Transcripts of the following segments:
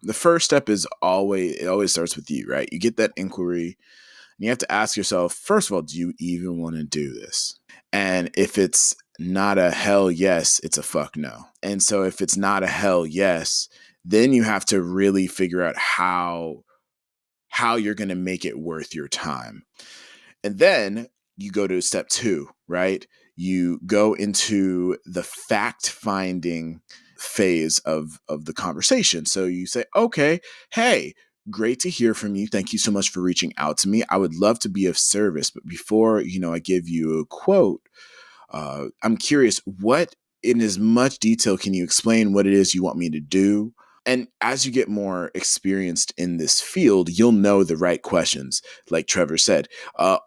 The first step is it always starts with you, right? You get that inquiry and you have to ask yourself, first of all, do you even want to do this? And if it's not a hell yes, it's a fuck no. And so if it's not a hell yes, then you have to really figure out how you're going to make it worth your time. And then you go to step 2, right? You go into the fact finding phase of the conversation. So you say, okay, hey, great to hear from you. Thank you so much for reaching out to me. I would love to be of service. But before, I give you a quote, I'm curious, what in as much detail can you explain what it is you want me to do? And as you get more experienced in this field, you'll know the right questions. Like Trevor said,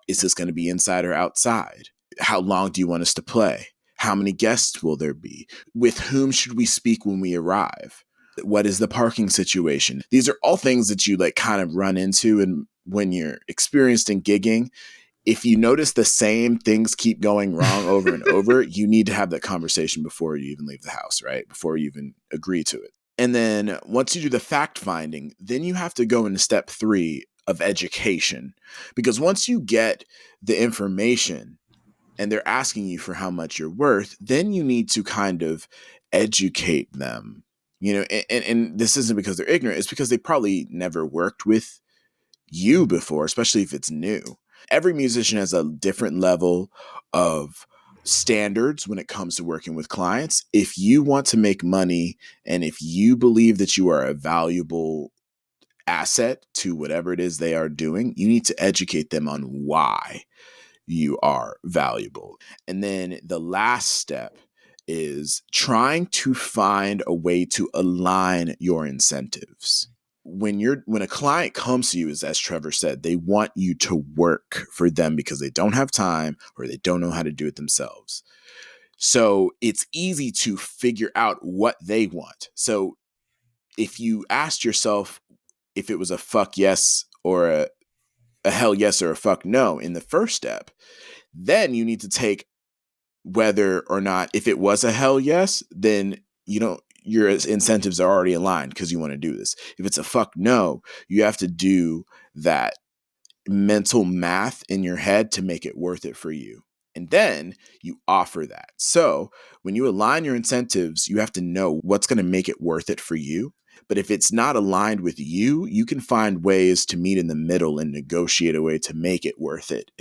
is this going to be inside or outside? How long do you want us to play? How many guests will there be? With whom should we speak when we arrive? What is the parking situation? These are all things that you like kind of run into. And when you're experienced in gigging, if you notice the same things keep going wrong over and over, you need to have that conversation before you even leave the house, right? Before you even agree to it. And then once you do the fact finding, then you have to go into step 3 of education. Because once you get the information and they're asking you for how much you're worth, then you need to kind of educate them. And this isn't because they're ignorant, it's because they probably never worked with you before, especially if it's new. Every musician has a different level of standards when it comes to working with clients. If you want to make money and if you believe that you are a valuable asset to whatever it is they are doing, you need to educate them on why you are valuable. And then the last step is trying to find a way to align your incentives. When a client comes to you, as Trevor said, they want you to work for them because they don't have time or they don't know how to do it themselves. So it's easy to figure out what they want. So if you asked yourself if it was a fuck yes or a hell yes or a fuck no in the first step, then you need to take whether or not, if it was a hell yes, then your incentives are already aligned because you want to do this. If it's a fuck no, you have to do that mental math in your head to make it worth it for you. And then you offer that. So when you align your incentives, you have to know what's going to make it worth it for you. But if it's not aligned with you, you can find ways to meet in the middle and negotiate a way to make it worth it